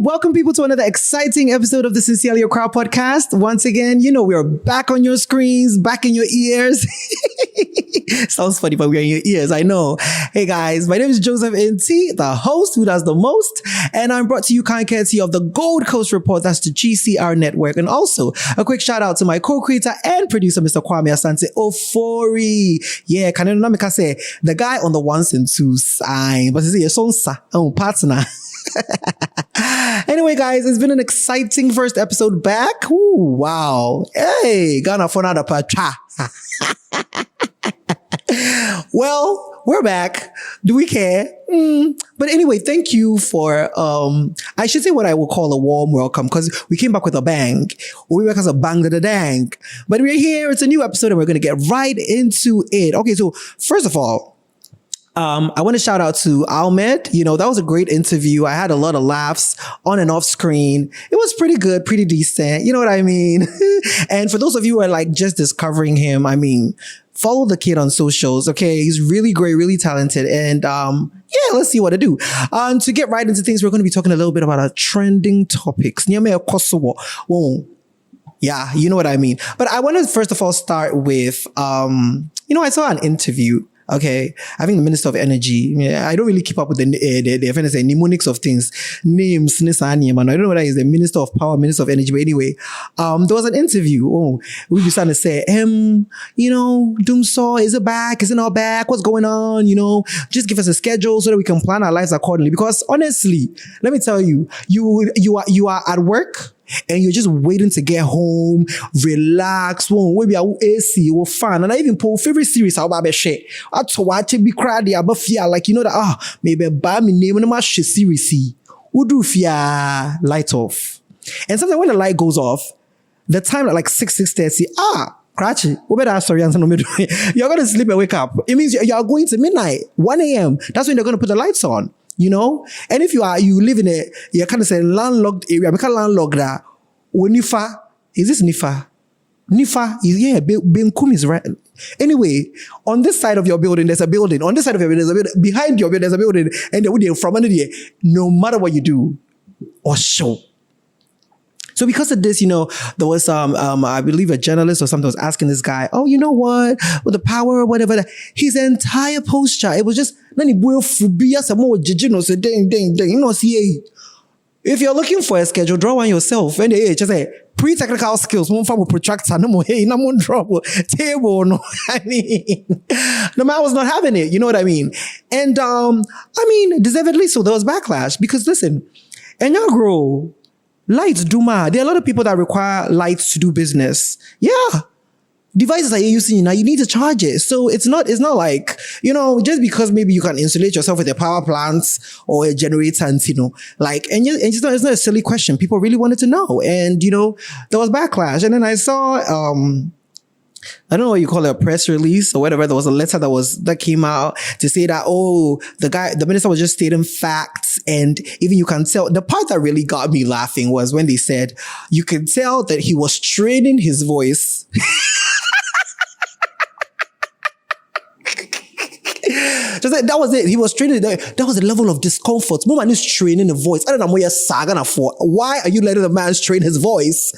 welcome people to another exciting episode of the SincerelyAccra podcast. Once again, we are back on your screens, back in your ears. Sounds funny, but we're in your ears, I know. Hey guys, my name is Joseph N.T., the host who does the most, and I'm brought to you kind courtesy of the Gold Coast Report, that's the GCR network, and also a quick shout out to my co-creator and producer, Mr. Kwame Asante Ofori. Yeah, can you say the guy on the ones and twos sign, but it's your son, partner. Anyway, guys, it's been an exciting first episode back. Ooh, wow. Hey, Ghana for another pacha. Well, we're back. Do we care? But anyway, thank you for, I should say what I will call a warm welcome, because we came back with a bang. We work as a bang to the dang. But we're here. It's a new episode and we're going to get right into it. Okay, so first of all, I want to shout out to Ahmed. That was a great interview. I had a lot of laughs on and off screen. It was pretty good, pretty decent. You know what I mean? And for those of you who are like just discovering him, I mean, follow the kid on socials. Okay. He's really great, really talented. And, yeah, let's see what to do. To get right into things, we're going to be talking a little bit about our trending topics. Yeah, you know what I mean? But I want to first of all start with, I saw an interview. Okay, I think the Minister of Energy. Yeah, I don't really keep up with the mnemonics of things, names. I don't know whether he's the Minister of Power, Minister of Energy. But anyway, there was an interview. We were starting to say, Dumsor, is it back? Is it not back? What's going on? Just give us a schedule so that we can plan our lives accordingly. Because honestly, let me tell you, you are at work. And you're just waiting to get home, relax, maybe AC or fun. And I even pull favorite series how about shit. I to watch it be crowded, but feel like that maybe buy me name on my shit series. Who do fear light off? And sometimes when the light goes off, the time at like 6:30, Cratchy, you're gonna sleep and wake up. It means you're going to midnight, 1 a.m. That's when they're gonna put the lights on. And if you live in you kind of say landlocked area, because landlocked that, Nifa, is this Nifa? Nifa is, yeah, Benkum is right. Anyway, on this side of your building, there's a building. On this side of your building, there's a building. Behind your building, there's a building. And they're from under there, no matter what you do or show. So because of this, there was I believe a journalist or something was asking this guy, you know what, with the power or whatever, his entire posture, it was just, if you're looking for a schedule, draw one yourself. And just say pre-technical skills, one from a protractor, no more, hey, no more trouble, table, no. I mean, the man was not having it, you know what I mean? And deservedly so, there was backlash because listen, and y'all grow. Lights do matter. There are a lot of people that require lights to do business. Yeah. Devices that you're using now, you need to charge it. So it's not like, just because maybe you can insulate yourself with a power plant or a generator and, it's not a silly question. People really wanted to know. And, there was backlash. And then I saw, I don't know what you call it, a press release or whatever. There was a letter that came out to say that, the minister was just stating facts. And even you can tell, the part that really got me laughing was when they said, you can tell that he was training his voice. Just like, that was it. He was training. That was the level of discomfort. Woman is training the voice. I don't know what you're sagging for. Why are you letting the man train his voice?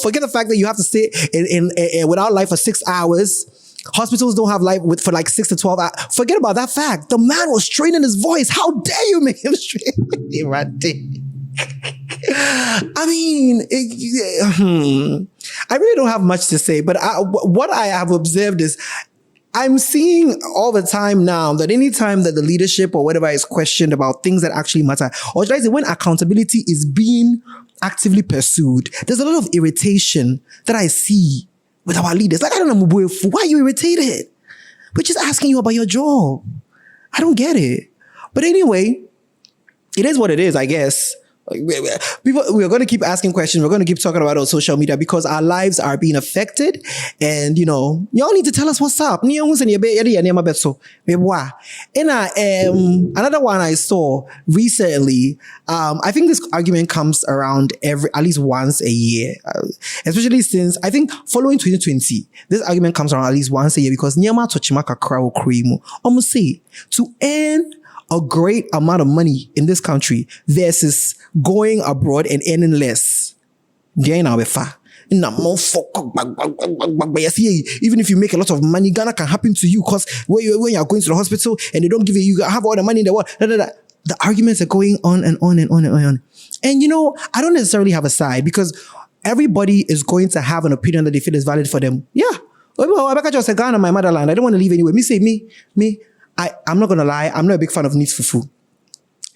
Forget the fact that you have to stay in without light for 6 hours. Hospitals don't have light for like 6 to 12 hours. Forget about that fact. The man was training his voice. How dare you make him train? I mean, I really don't have much to say, but what I have observed is I'm seeing all the time now that anytime that the leadership or whatever is questioned about things that actually matter, or should I say when accountability is being actively pursued, there's a lot of irritation that I see with our leaders. Like, I don't know, why are you irritated? We're just asking you about your job. I don't get it. But anyway, it is what it is, I guess. We're going to keep asking questions. We're going to keep talking about it on social media because our lives are being affected. And, y'all need to tell us what's up. And another one I saw recently, I think this argument comes around at least once a year, especially since I think following 2020, this argument comes around at least once a year because Nyama Tochimaka Crow Cream almost say to earn a great amount of money in this country versus going abroad and earning less. Even if you make a lot of money, Ghana can happen to you because when you're going to the hospital and they don't give you have all the money in the world. The arguments are going on and on and on and on. And I don't necessarily have a side because everybody is going to have an opinion that they feel is valid for them. Yeah. I just say Ghana, my motherland. I don't want to leave anywhere. I'm not going to lie. I'm not a big fan of neat fufu.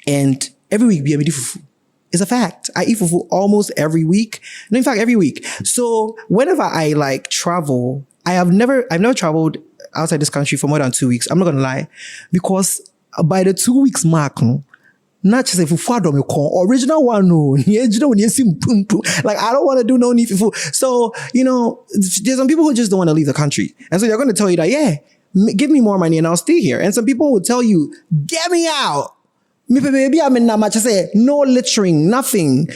And every week, I eat fufu. It's a fact. I eat fufu almost every week. No, in fact, every week. So whenever I travel, I've never traveled outside this country for more than 2 weeks. I'm not going to lie. Because by the 2 weeks mark, not just fufu original one, no. Like, I don't want to do no need fufu. So, there's some people who just don't want to leave the country. And so they're going to tell you that, yeah, give me more money and I'll stay here. And some people will tell you, get me out. Maybe I'm in much. I say no littering, nothing,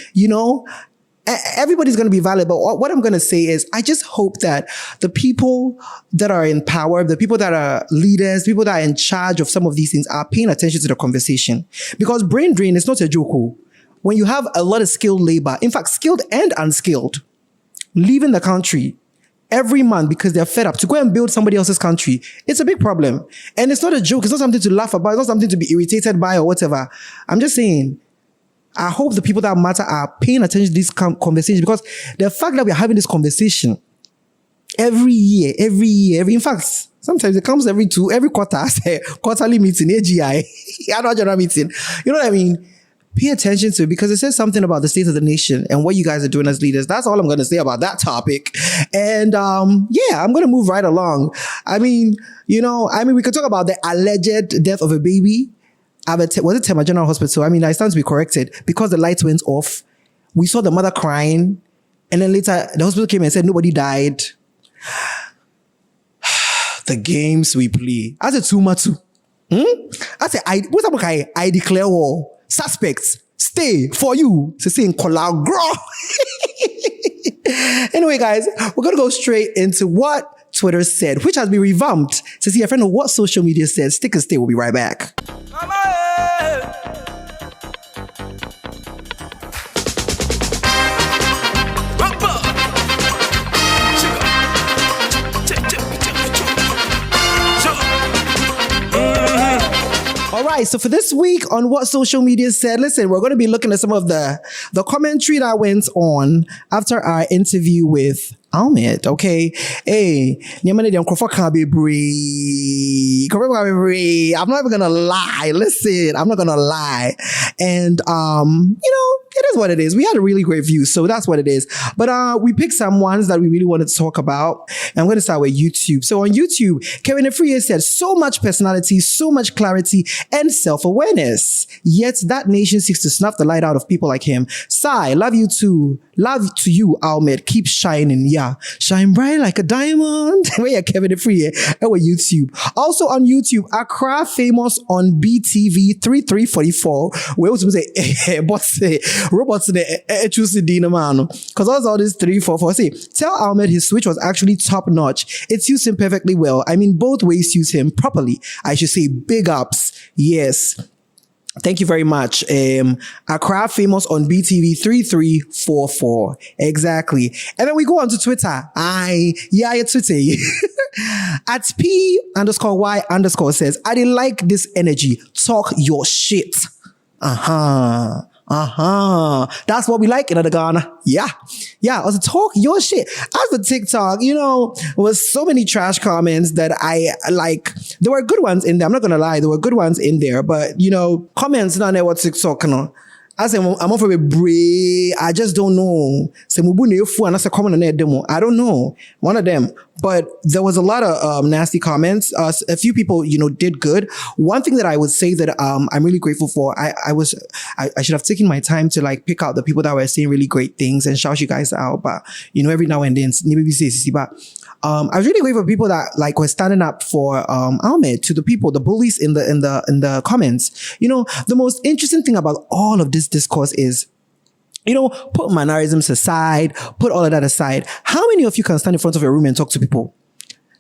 Everybody's going to be valid. But what I'm going to say is I just hope that the people that are in power, the people that are leaders, people that are in charge of some of these things are paying attention to the conversation. Because brain drain is not a joke. When you have a lot of skilled labor, in fact, skilled and unskilled, leaving the country every month because they're fed up to go and build somebody else's country, it's a big problem. And it's not a joke. It's not something to laugh about. It's not something to be irritated by or whatever. I'm just saying, I hope the people that matter are paying attention to these conversations because the fact that we're having this conversation every year, in fact, sometimes it comes every quarter, I say quarterly meeting, AGI, annual general meeting. You know what I mean? Pay attention to it because it says something about the state of the nation and what you guys are doing as leaders. That's all I'm going to say about that topic. And I'm going to move right along. We could talk about the alleged death of a baby. Was it Tema General Hospital? I stand to be corrected because the lights went off. We saw the mother crying. And then later, the hospital came and said nobody died. The games we play. I said, Tumatu. I said, I declare war. Suspects, stay for you. To say in Colagro. Anyway, guys, we're going to go straight into what Twitter said, which has been revamped to see a friend of what social media said. Stick and stay. We'll be right back. All right, so for this week on What Social Media Said, listen, we're going to be looking at some of the commentary that went on after our interview with Ahmed, okay? Hey, I'm not even gonna lie. Listen, I'm not gonna lie. And it is what it is. We had a really great view, so that's what it is. But we picked some ones that we really wanted to talk about. And I'm going to start with YouTube. So on YouTube, Kevin Efriye said, so much personality, so much clarity, and self-awareness. Yet that nation seeks to snuff the light out of people like him. Sai, love you too. Love to you, Ahmed. Keep shining. Yeah. Shine bright like a diamond. Where you Kevin Efriye? And with YouTube. Also on YouTube, Accra famous on BTV 3344. We also say, robots in the choose Dina man. Because all this 344. See, tell Ahmed his switch was actually top notch. It suits him perfectly well. Both ways suits him properly. I should say big ups. Yes. Thank you very much. Accra famous on BTV 3344. Exactly. And then we go on to Twitter. It's Twitter. At P_Y_ says, I didn't like this energy. Talk your shit. That's what we like in other Ghana. Yeah. Also talk your shit. As for TikTok, was so many trash comments that I like. There were good ones in there. I'm not gonna lie, there were good ones in there, but comments not know what TikTok, I say I'm off of a break. I just don't know. I don't know. One of them. But there was a lot of nasty comments. A few people, did good. One thing that I would say that I'm really grateful for, I should have taken my time to pick out the people that were saying really great things and shout you guys out. But every now and then, maybe say, but I was really grateful for people that were standing up for Ahmed, to the people, the bullies in the comments. The most interesting thing about all of this discourse is, put mannerisms aside, put all of that aside. How many of you can stand in front of a room and talk to people?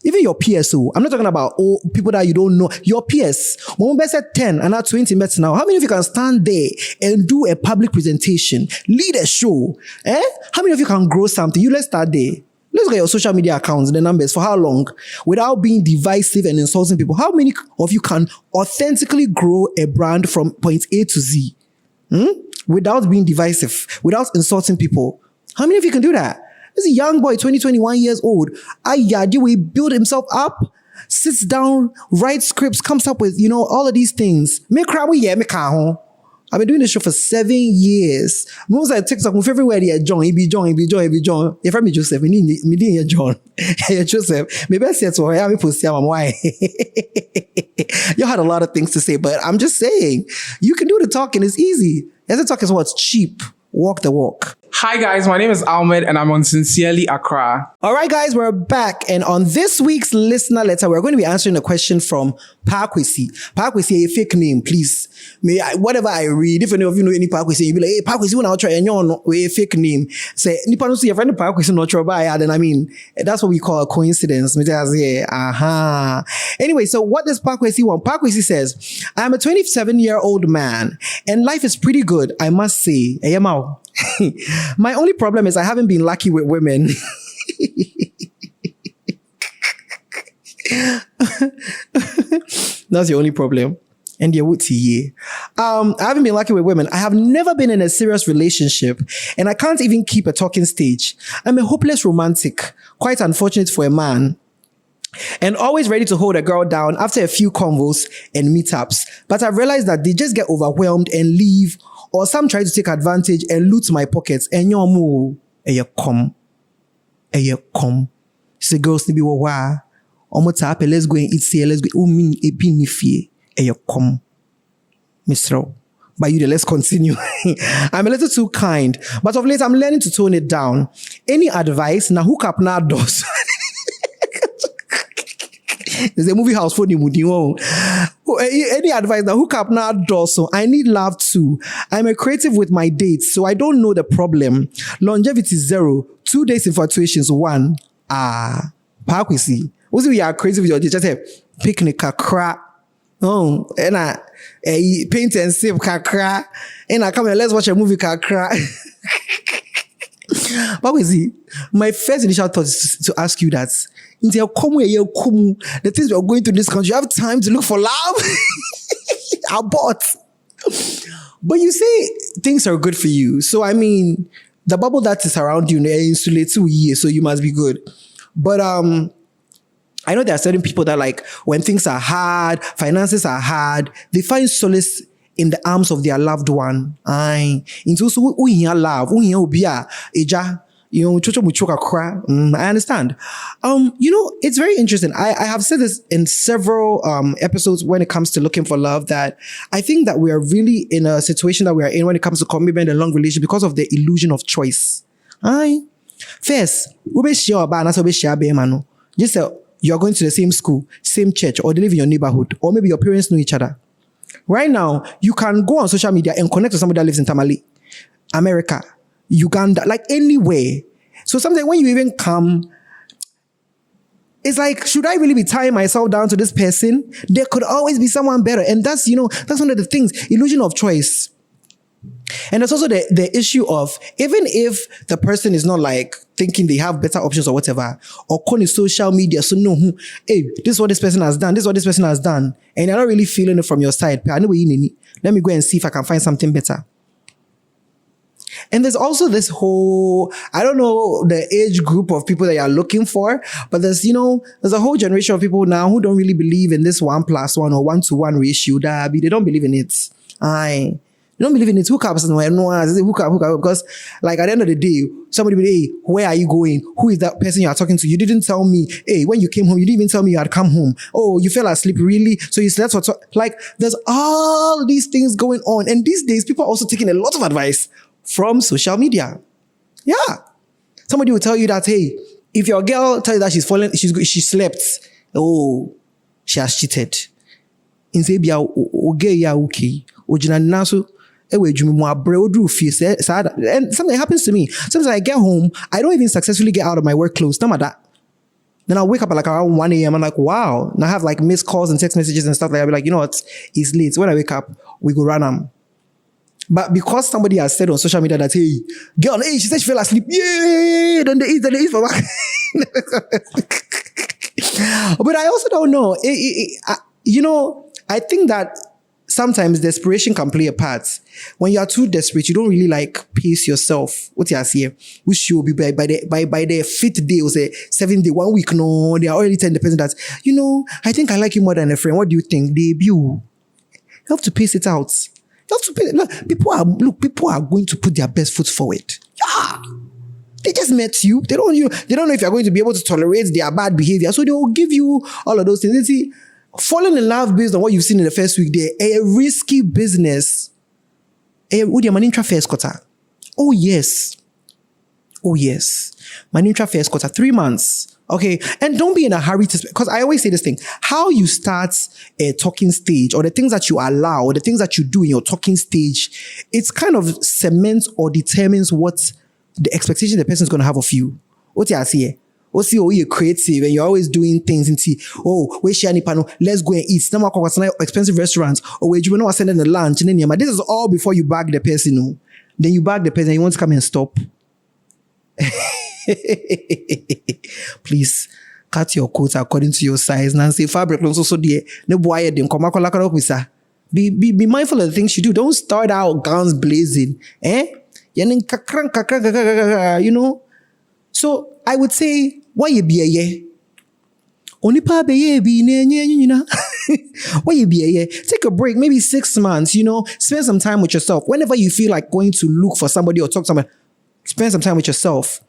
Even your PSO. I'm not talking about people that you don't know. Your PS. When we said 10 and now 20 minutes now, how many of you can stand there and do a public presentation, lead a show? How many of you can grow something? Let's start there. Let's look at your social media accounts, the numbers, for how long? Without being divisive and insulting people. How many of you can authentically grow a brand from point A to Z? Without being divisive, without insulting people? How many of you can do that? This is a young boy, 21 years old. He build himself up, sits down, writes scripts, comes up with, all of these things. I've been doing this show for 7 years. Most like TikTok, my favorite word here, John. He be John. Your friend me Joseph. Me didn't John. Yeah, Joseph. Maybe I said so. I'm why. You had a lot of things to say, but I'm just saying, you can do the talking. It's easy. The talk is what's cheap. Walk the walk. Hi guys, my name is Ahmed and I'm on Sincerely Accra. All right guys, we're back, and on this week's listener letter, we're going to be answering a question from Parkwesi. Parkwesi, a fake name, please. Whatever I read, if any of you know any Parkwesi, you'll be like, hey, Parkwesi, when I'll try and you're a fake name. Say, Nipa don't see your friend Parkwesi not sure by, then I mean, that's what we call a coincidence. Anyway, so what does Parkwesi want? Parkwesi says, I'm a 27-year-old man and life is pretty good, I must say. My only problem is I haven't been lucky with women. That's your only problem. And I haven't been lucky with women. I have never been in a serious relationship and I can't even keep a talking stage. I'm a hopeless romantic, quite unfortunate for a man, and always ready to hold a girl down after a few convos and meetups. But I've realized that they just get overwhelmed and leave, or some try to take advantage and loot my pockets. And you're more, come. Say girls to be wa. Let's go and eat say. Let's go. Come. Mr. But let's continue. I'm a little too kind, but of late I'm learning to tone it down. Any advice? Na hook up na dos. There's a movie house for the any advice now? Hook up now, so I need love too. I'm a creative with my dates, so I don't know the problem. Longevity 0, 2 days infatuations 1. Parkwesi. Also, we are creative with your dates. Just have picnic kakra. Oh, and paint and sip kakra. And I come and let's watch a movie kakra. Parkwesi, my first initial thought is to ask you that. The things we are going through in this country, you have time to look for love? Abort. But you say things are good for you. So, I mean, the bubble that is around you, insulate 2 years, so you must be good. But I know there are certain people that, like, when things are hard, finances are hard, they find solace in the arms of their loved one. Into also love, I understand. It's very interesting. I have said this in several episodes when it comes to looking for love, that I think that we are really in a situation that we are in when it comes to commitment and long relationship because of the illusion of choice. First, just say you're going to the same school, same church, or they live in your neighborhood, or maybe your parents know each other. Right now, you can go on social media and connect to somebody that lives in Tamale, America, Uganda, like anywhere. So sometimes when you even come, it's like, should I really be tying myself down to this person? There could always be someone better. And that's one of the things, illusion of choice. And there's also the issue of, even if the person is not like thinking they have better options or whatever, or calling social media, so no, hey, this is what this person has done, this is what this person has done, and you're not really feeling it from your side. Let me go and see if I can find something better. And there's also this whole, I don't know the age group of people that you're looking for, but there's a whole generation of people now who don't really believe in this 1+1 or 1-to-1 ratio. They don't believe in it. They don't believe in it. Hook up, because like at the end of the day, somebody will say, hey, where are you going? Who is that person you are talking to? You didn't tell me. Hey, when you came home, you didn't even tell me you had come home. Oh, you fell asleep, really? So you slept for like, there's all these things going on. And these days, people are also taking a lot of advice from social media. Yeah. Somebody will tell you that, hey, if your girl tells you that she slept, oh, she has cheated. In Sabia, okay. And something happens to me. Sometimes I get home, I don't even successfully get out of my work clothes. None of that. Then I'll wake up at like around 1 a.m. I'm like, wow. And I have like missed calls and text messages and stuff like that. I'll be like, you know what? It's late. So when I wake up, we go run them. But because somebody has said on social media that, hey, girl, hey, she said she fell asleep. Yeah, then they eat for back. But I also don't know. I think that sometimes desperation can play a part. When you are too desperate, you don't really like pace yourself. What you say? Which you will be by the fifth day or say 7th day, 1 week. No, they are already telling the person that, I think I like you more than a friend. What do you think? You have to pace it out. You have to pace it. Look, people are going to put their best foot forward. Yeah. They just met you. They don't know if you're going to be able to tolerate their bad behavior. So they will give you all of those things. You see, falling in love based on what you've seen in the first week, they're a risky business. Oh, yes. Manintra first quarter, 3 months. Okay. And don't be in a hurry because I always say this thing, how you start a talking stage or the things that you allow or the things that you do in your talking stage, it's kind of cements or determines what the expectation the person is going to have of you. What you see? You're creative and you're always doing things and see, let's go and eat. Expensive restaurants. Or where you know sending the lunch and then this is all before you bag the person. Then you bag the person and you want to come and stop. Please cut your coat according to your size. Nancy fabric also there. Be mindful of the things you do. Don't start out guns blazing. So I would say, why you be a ye? Only pa be ye be ne. Why you be a ye? Take a break, maybe 6 months, spend some time with yourself. Whenever you feel like going to look for somebody or talk to somebody, spend some time with yourself.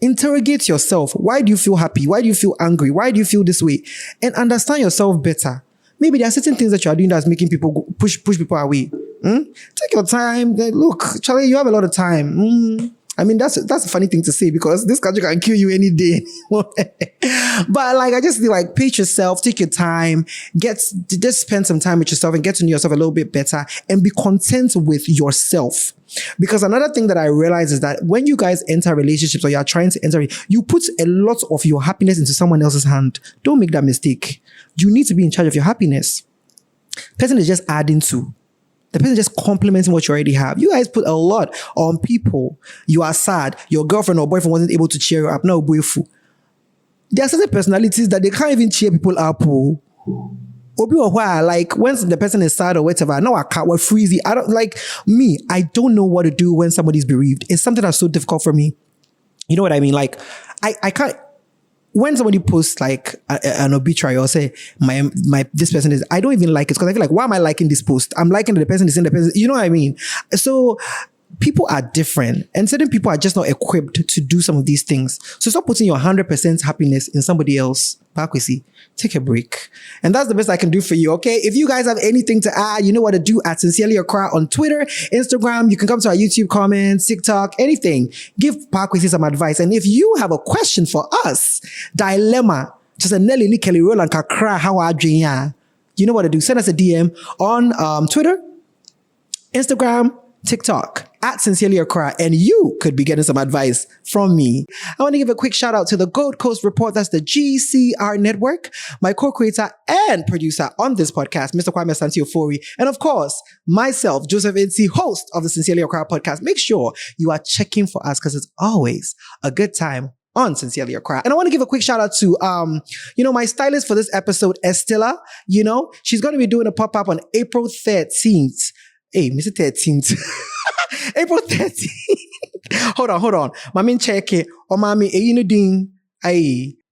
Interrogate yourself. Why do you feel happy? Why do you feel angry? Why do you feel this way? And understand yourself better. Maybe there are certain things that you are doing that's making people push people away. Take your time. Look, Charlie, you have a lot of time. I mean, that's a funny thing to say because this country can kill you any day. But I just feel like pace yourself, take your time, just spend some time with yourself and get to know yourself a little bit better and be content with yourself. Because another thing that I realize is that when you guys enter relationships or you're trying to enter it, you put a lot of your happiness into someone else's hand. Don't make that mistake. You need to be in charge of your happiness. Person is just adding to. The person just complimenting what you already have. You guys put a lot on people. You are sad. Your girlfriend or boyfriend wasn't able to cheer you up. No, boyfriend. There are certain personalities that they can't even cheer people up. Like when the person is sad or whatever, no, I can't. We're freezy. I don't know what to do when somebody's bereaved. It's something that's so difficult for me. You know what I mean? Like, I can't. When somebody posts like an obituary or say my this person is, I don't even like it because I feel like, why am I liking this post? I'm liking that the person is in the person. You know what I mean? So people are different and certain people are just not equipped to do some of these things. So stop putting your 100% happiness in somebody else. Bakwesi, take a break. And that's the best I can do for you, okay? If you guys have anything to add, you know what to do at SincerelyAccra on Twitter, Instagram. You can come to our YouTube comments, TikTok, anything. Give Bakwesi some advice. And if you have a question for us, dilemma, just a Nelly Nikeli roll and kakra, how are you know what to do. Send us a DM on Twitter, Instagram, TikTok at SincerelyAccra, and you could be getting some advice from me. I want to give a quick shout out to the Gold Coast Report. That's the GCR network. My co-creator and producer on this podcast, Mr. Kwame Santiofori. And of course, myself, Joseph Insi, host of the SincerelyAccra podcast. Make sure you are checking for us because it's always a good time on SincerelyAccra. And I want to give a quick shout out to, my stylist for this episode, Estella. She's going to be doing a pop-up on April 13th. Hey, Mr. 13th. April 13th. Hold on. Mami check it. Or mami,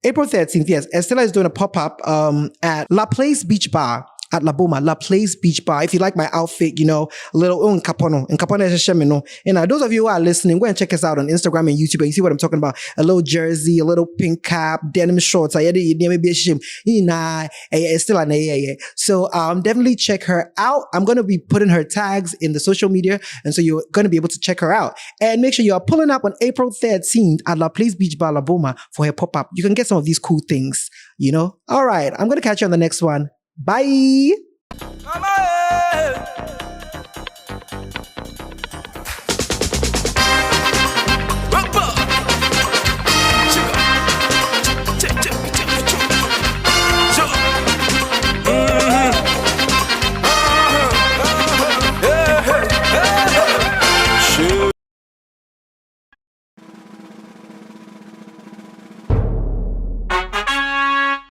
April 13th, yes. Estella is doing a pop-up at La Place Beach Bar. At La Place Beach Bar. If you like my outfit, a little in Capono. And those of you who are listening, go and check us out on Instagram and YouTube. And you see what I'm talking about. A little jersey, a little pink cap, denim shorts. So definitely check her out. I'm going to be putting her tags in the social media. And so you're going to be able to check her out. And make sure you are pulling up on April 13th at La Place Beach Bar, La Boma for her pop-up. You can get some of these cool things, All right. I'm going to catch you on the next one. Bye.